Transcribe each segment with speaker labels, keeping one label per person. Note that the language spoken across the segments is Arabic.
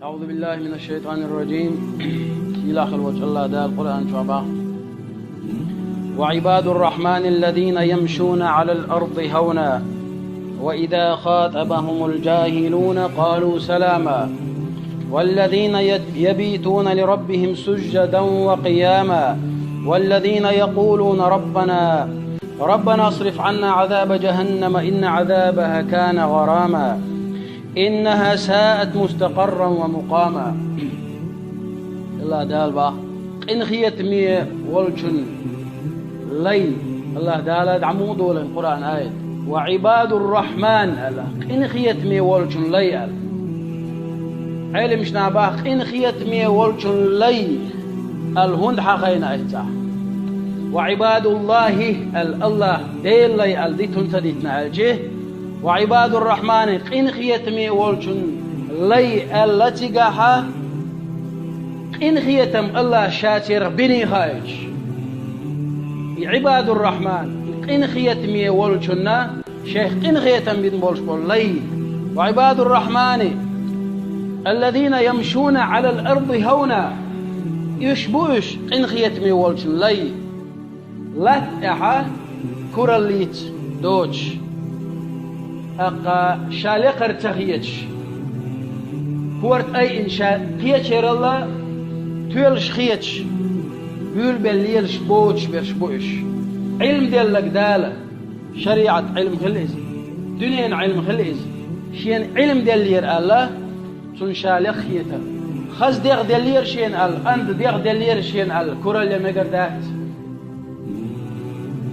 Speaker 1: أعوذ بالله من الشيطان الرجيم. إلى خلوة الله دا القرآن شعبا. وعباد الرحمن الذين يمشون على الأرض هونا وإذا خاطبهم الجاهلون قالوا سلاما والذين يبيتون لربهم سجدا وقياما والذين يقولون ربنا اصرف عنا عذاب جهنم إن عذابها كان غراما إنها ساءت مستقرا ومقاما. الله دالبا إن خيت مي والجن ليل الله دال عمود ولا القرآن آية وعباد الرحمن الله إن خيت مي والجن ليل علم مش ناباخ إن خيت مي والجن ليل الهند حقينا إتا وعباد الله الله ديل لي الدي تنتديتنا الجه وعباد الرحمن إن خيت مي والجن لي التي قاحا إن خيتم الله شاتر بني خايج عباد الرحمن إن خيتم والجنة شيخ إن خيتم بن بولشبول لي وعباد الرحمن الذين يمشون على الأرض هونا يشبوش إن خيتم والجن لي لا تحا كوراليت دوج أقا شالقر تخيج كورت أي إنشاء خيتشير الله تولش خيتش بيقول بالليلش بوش برشبوش علم ديالك دالة شريعة علم خليز دنيا علم خليز شين علم ديالير الله تنشالق خيتا خز ديغ ديالير شين أند ديغ ديالير شين كورا اللي مقردات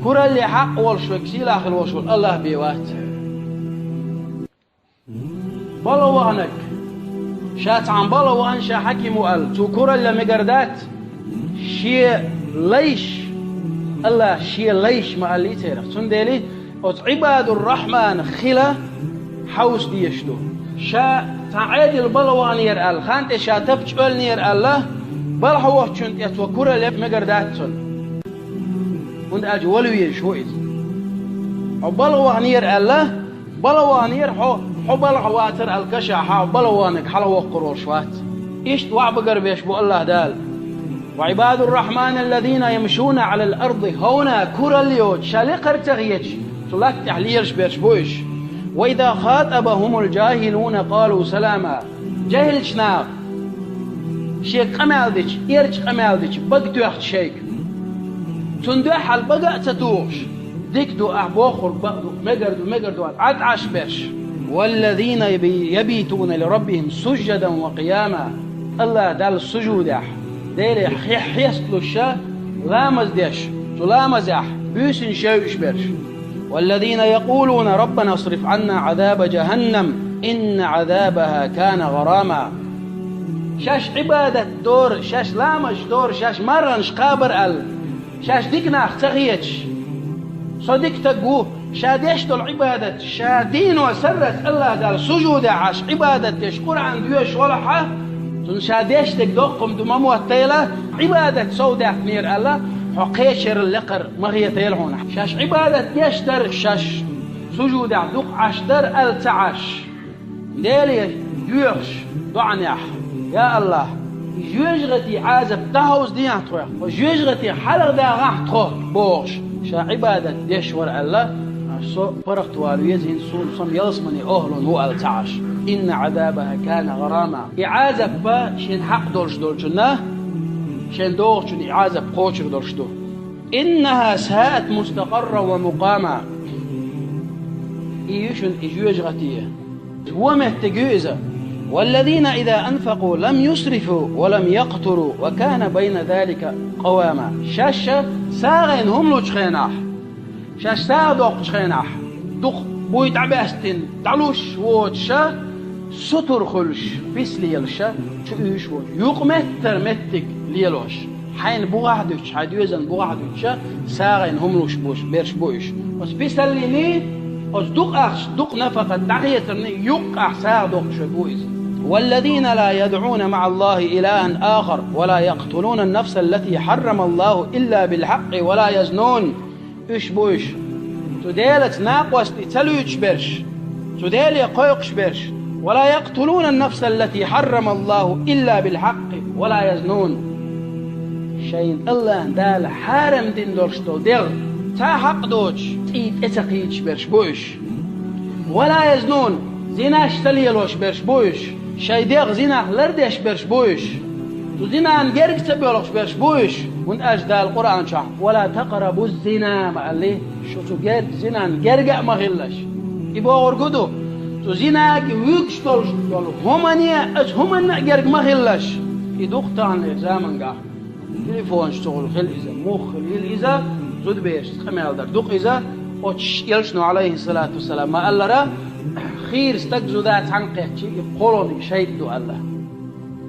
Speaker 1: كورا اللي حق والشوك سيلا آخر وشول الله بيوات بلوانك شات عن بلوان شا حكيم وقال تو كورا اللي مقردات شيء ليش الله شيء ليش ما قال لي تيرا سندلي عباد الرحمن خلا حوس ديشتو شا تعادل البلوان يرال خانت شا تبجول نير الله بل هو كنت يتوكر اللي مقرداتون وند اجي ولو يشويز او بلوان ير الله بلوان ير حو بلغواتر الكشا حو بلوانك حلو قروشوات ايش وعب قربيش بو الله دال وعباد الرحمن الذين يمشون على الأرض هونا كوراليوت شالقر تغيج تلاك تحليرش بيرشبوش وإذا خاطبهم الجاهلون قالوا سلاما جاهل شناق شيك قمال ديش إيرش قمال ديش بقتو أخت شيك تندوح البقع تتوش ديك دو أحبوخر مقردو عدعش بيرش والذين يبيتون لربهم سجدا وقياما الله دال السجود ديري حيصلو الشا لامز ديش تلامزح بيسن شوش برش والذين يقولون ربنا اصرف عنا عذاب جهنم إن عذابها كان غراما شاش عبادة دور شاش لامش دور شاش مرنش قابر شاش ديكنا اختغيتش صديق تقوه شاديش دول عبادة شادين وسرت الله قال سجود عاش عبادة يشكر عن ديوش ولحة شاديش تقدوقم دمامو التيلة عبادة سوداء نير الله حقيشر اللقر مغيه تيلهون شاش عبادة يشتر شاش سجود عدوق عشتر التعاش ديلي يوش دعنيح يا الله جوجغتي عازب تهوز ديان تروح وجوجغتي حلق دا غاح تروح بوش شا عبادة يشور الله سو فرق توالويز هنسون صم يلصمني أهلون هو التعاش إن عذابها كان غراما إعازب با شين حق دولشنا شين دوغشن إعازب قوشر دولشتو إنها ساءت مستقرا ومقاما إيشن إجوج غتية هو مهتجوزة والذين إذا أنفقوا لم يسرفوا ولم يقتروا وكان بين ذلك قواما شاشة ساغين هم لوشخيناح شاش سادوق شخيناح دوق بويت عباستن تعلوش ووتشا ستر خلش بس ليلشا تشويش ووت يقمتر متك ليلوش حين بوعدوش حديوزن بوعدوشا ساغين هم لوش بوش بيرش بوش بس بيسليني أز دوق أخش دوق نفقة دعيترني يقع سادوق شبويز والذين لا يدعون مع الله إلها آخر ولا يقتلون النفس التي حرم الله إلا بالحق ولا يزنون إيش بوش تديلت ناقوس تلويش برش تديلي قيقش برش ولا يقتلون النفس التي حرم الله إلا بالحق ولا يزنون شيء الله دال حارم دين دورشتو دير تا حق دوش تيت اتقيتش برش بوش ولا يزنون زناش تليلوش برش بوش شيء دير زنا لردش برش بوش زنا نجرك تبيلوش برش بوش من أجدال القرآن شح ولا تقربوا الزنا ما قال لي شو تجد زنا نجرق ما غلش يبغى أرقدو زنا ويكش تولش همانية همنا نجرق ما غلش يدوخ عن الإجزام قا تليفون اشتغل خل إذا مخ خليل إذا زود بيش خميل در دوق إذا وتش يلشنو عليه الصلاة والسلام ما قال له خير استجزو ذات عنقه يقولون شيء دو الله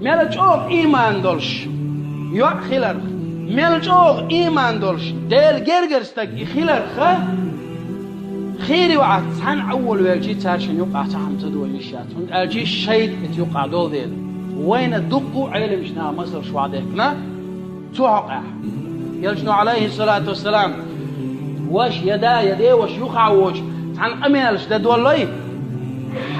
Speaker 1: ملج أوغ إيمان دولش يوع خلر ملج أوغ إيمان دولش ديل جرجر استج خلر خيري وعد عن أول ويلجي تاشن يقع تعم تدول الشات الجي الشيء يقع دول ذيل وين الدقو علم شنا مصر شو عديكنا توقع يلجنو عليه الصلاة والسلام وش يدي وش يقع وش عن أميالش دول لي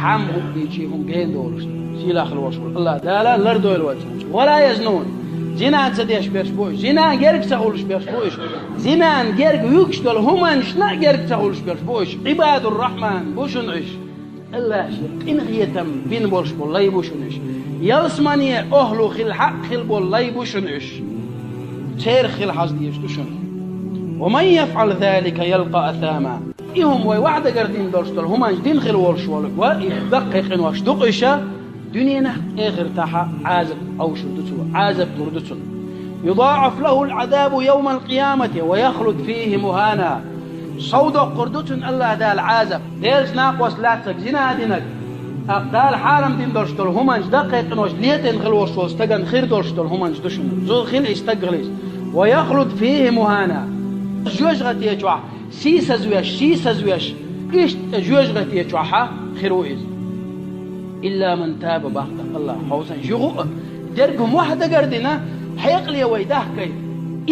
Speaker 1: حم بيجيهم جين دولش سيلا خلوش الله دالا لردو الوجه ولا يزنون زنا تديش بيرش بوش زنا جرك تقولش بيرش بوش زنا جرك يكش دول همانش نا جرك تقولش بيرش بوش عباد الرحمن بوشن عش الله شيء إن غيتم بين بولش بالله بوشن عش يلسمانية أهلو خل حق خل بالله بوشن عش تير خل حزديش دوشن ومن يفعل ذلك يلقى أثاما إهم ويوعد قردين دولش دول همانش دين خل ورش ولك ويدقق واش دقشة دنينا آخر تاحا عازب أو شردته عازب دردته يضاعف له العذاب يوم القيامة ويخلد فيه مهانا صودق قردة الله دال عازب ديلش ناقوس لاتك زنا دينك أقدال حارم دين درشتل همانش دقيق نوش ليتين خلوش واستقن خير درشتل همانش دشن زو خيل استقغليس ويخلد فيه مهانا جوج غتي يجوع سيسا زويش إيش جوج غتي يجوعها خيروئز إلا من تاب بعد الله حوسا جغو درقهم واحدة قردنا حيقلي ويداه كي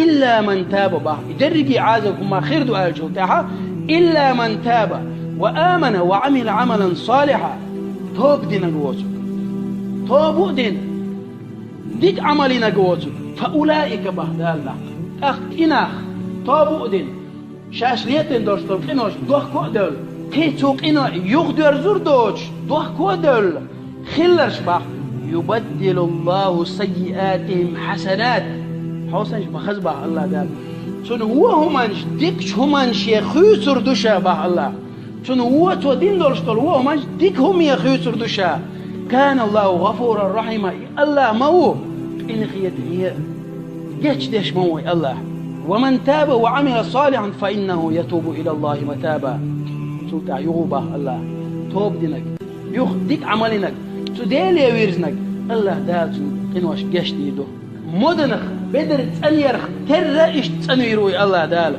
Speaker 1: إلا من تاب بعد درقي عازكم ما خير دعاء الجوتاها إلا من تاب وآمن وعمل عملا صالحا توب دينا قوتك توبوا دين ديك عملنا قوتك فأولئك بعد الله أخ إناخ توبوا دين شاشليتين دوشتر قنوش دوخ كودل كيتوق إنا يغدر زردوش دوخ كودل خلرش بح يبدل الله سيئاتهم حسنات حوسنش بخزبح الله دال چون هو همانش ديكش همانش يخيسر دوشا بح الله چون هو تو دين دولشتل هو همانش ديك هم يخيسر دوشا كان الله غفورا رحيما الله مو إن خيته يش ديش موي الله ومن تاب وعمل صالحا فإنه يتوب إلى الله متابا سوتا يغوبا الله توب دينك يخديك عملينك تديلي ويرزنك الله دال قنوش قشتي دو مدنخ بدر تنيرخ ترئش تنويروي الله دال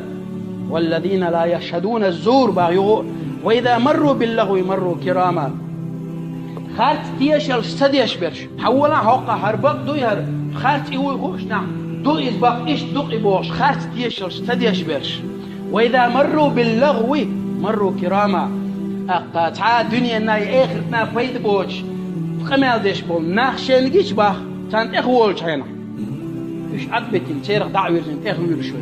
Speaker 1: والذين لا يشهدون الزور باغيغو وإذا مروا باللغو مروا كراما خارت تيشل ستديش برش حولا حقا هربق دو يهر خارت إيوي خوش نعم دو إزباق إيش دو إبوش خارت تيشل ستديش برش وإذا مروا باللغو مروا كراما أقطع دنيا ناي آخرتنا فايد بوش خمال ديش بول ناخشين جيش باخ تان إخوالش هنا إيش عدبتين تيرخ دعويرزين إخوير شوك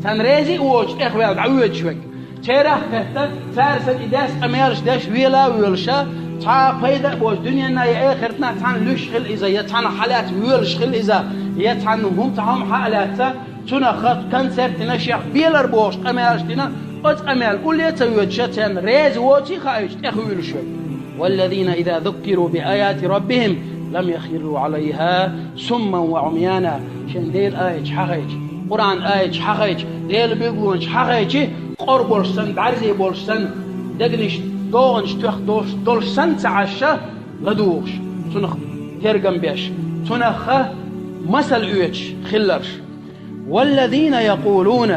Speaker 1: تان ريزي ووش إخوال دعوير شوك تيرخ تهتد سارسل إداس أميرش داش ويلا ويلشا تا فايدة بوش دنيا ناي آخرتنا تان لشخل إذا يتان حالات ويلشخل إذا يتان هم تهم حالات تنا خط كانسر تنشيخ بيلر بوش أميرش تنا أمال قل يتوجهتن ريز ووتي خايش إخويل شوي والذين إذا ذكروا بآيات ربهم لم يخروا عليها سما وعميانا شن ديل آيج حقيج قرآن آيج حقيج ديل بيقولونش حقيج قرب بولشسن بعرزي بولشسن دقنش دوغنش تخدوش دولشسن تعشى لدوغش تنخ ترقم بيش تنخ مسل اويتش خلرش والذين يقولون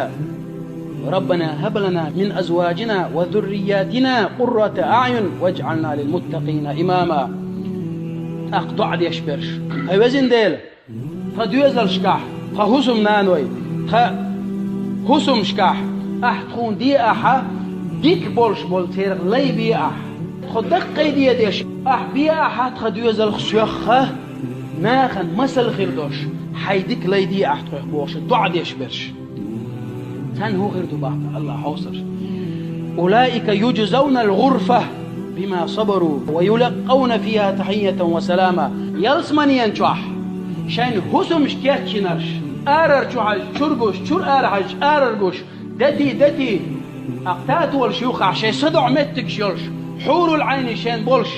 Speaker 1: ربنا هب لنا من أزواجنا وذرياتنا قرة أعين واجعلنا للمتقين إماما أقطع ديش برش هاي وزن ديل فدوزل شكاح فهسم نانوي فهسم شكاح أحتخون دي أحا ديك بولش بولتير لي بي أح خدق قيدية ديش بيا أحد خدوز الخسيخة ناخن مسل خير دوش حيدك ليدي أحد بوش دعا ديش برش تان هو غير دبعت الله حوصر أولئك يجزون الغرفة بما صبروا ويلقون فيها تحية وسلاما يلسمن ينشوح شين هسم شكيت شنرش آرر شوحج شرقوش شر آرحج آررقوش دتي أقتات والشيوخ عشي صدع متك شلش حور العين شين بولش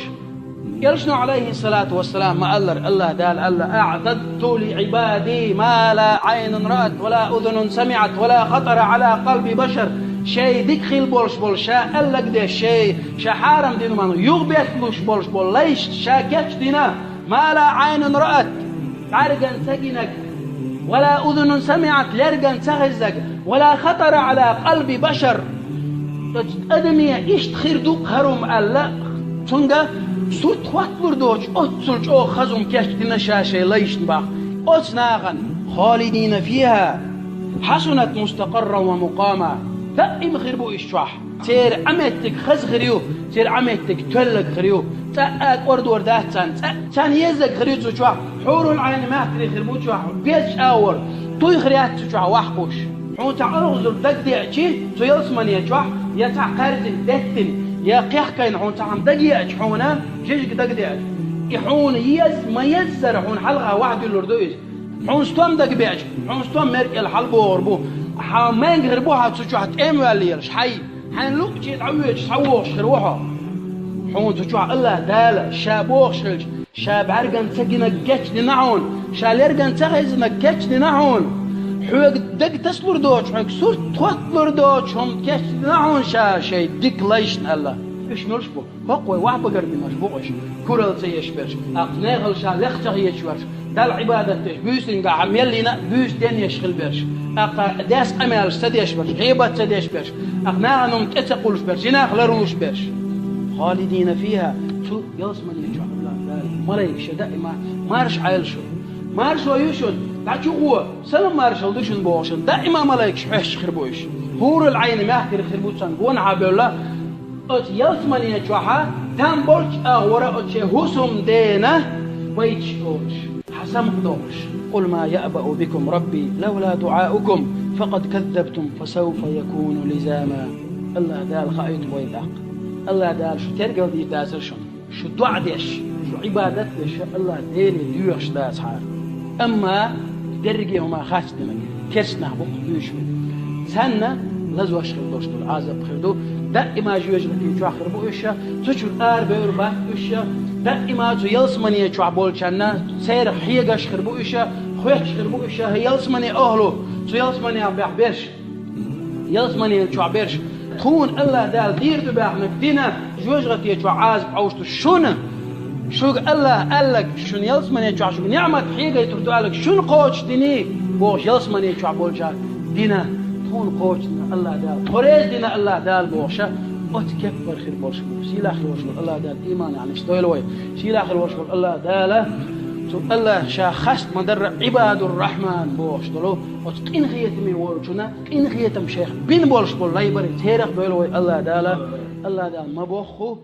Speaker 1: يلشنو عليه الصلاة والسلام ما الله دال الله أعددت لعبادي ما لا عين رأت ولا أذن سمعت ولا خطر على قلب بشر شيء ديك خيل بولش شا ألق ده شيء شا حارم دينو مانو يغبيت بولش ليش شا كتش دينا ما لا عين رأت عرقا سجنك ولا أذن سمعت لرقا سغزك ولا خطر على قلب بشر أدمية إيش تخير دوق هرم ألا تونغا سوت واتلور دوش أتسلج أو خزم كشتنا شاشة ليش نباق أتناغن خالدين فيها حسنت مستقرا ومقاما دائم خربو إشواح تير عمتك خز خريو تير عمتك تلق خريو تأك أرد وردات تان يزق خريو تشواح حور العين ما تري خربو تشواح بيج أور توي خريات تشواح وحقوش حون تعرض دق ديعشي تو يلسمن يشواح يتعقرد دتن يا قيحكين حون تعم دقيعش حونا جيجك دق ديعش يحون ما يزر حون حلقة واحد اللردويز حون ستوام دق بيعش حون ستوام مرق الحلبو وربو حامين غربوها تشوح تأم والليلش حي حين لوك تشي تعويش تحوش خروحه حون تشوح الله دال شابوخ شلش شاب عرقن تسقنا جتش دناعون شاليرقن تغيز نجتش دناعون حوق دق تسلور دوش حوق سور توتلور دوش هم كتش دناعون شي ديك ليشن الله إيش نرشبو هقوي وعب قربي مشبوعش كورل سيش برش أقناغل شالخ يشورش دال عبادة تش بيسين قا عم يلينا بيس دين يشغل برش أقا داس أمال سديش برش غيبة سديش برش أقناغنهم تتقولش برش جناخ لروش برش خالدين فيها شو يلسمن يشوح الله ملايك شدائما مارش عيلشو مارش ويشون بعد شو هو سلام مارش ودشون بوشن دائما ملايك شحش خربوش هور العين ما يحكي خربوشن بون عبيولا أت يلسمن يشوحا تام بولش أغورا أتش هسم دينا ويتشوش حسم قدوش قل ما يأبأ بكم ربي لولا دعاؤكم فقد كذبتم فسوف يكون لزاما الله دال خايت ويداق الله دال شو ترقل دي دازرشون شو دعدش شو عبادتش الله ديني ديوش داز حار أما درجي وما خاستنا كسنا بقدوش سنة لزوش خردوش دول عازب خردو دائما جوج لكي جو خربو إيشا تشو الآر بيربا إيشا دائما تو يلسمني يشوع بولشنا سير حيقش خربو إيشا خويش خربو إيشا يلسمني أهلو تو يلسمني أبيع بيرش يلسمني يشوع بيرش تكون الله دال دير دباح نكدينا جوج غتي يشوع عازب عوشتو شون شو الله قالك شون يلسمني يشوع شو نعمة حيقة يتردو قالك شون قوش ديني بوش يلسمني يشوع بولشا دينا تكون قوش الله دال قريز دينا الله دال بوشا أتكبر خير بوش سيل آخر وش الله دال إيمان يعني اشتغل وين سيل آخر وش الله دال تو الله شاخست مدر عباد الرحمن بوش دلو أتقين خيت من ورشنا قين خيتم شيخ بين بولش بول لا يبري تيرخ دول وين الله دال ما بوخو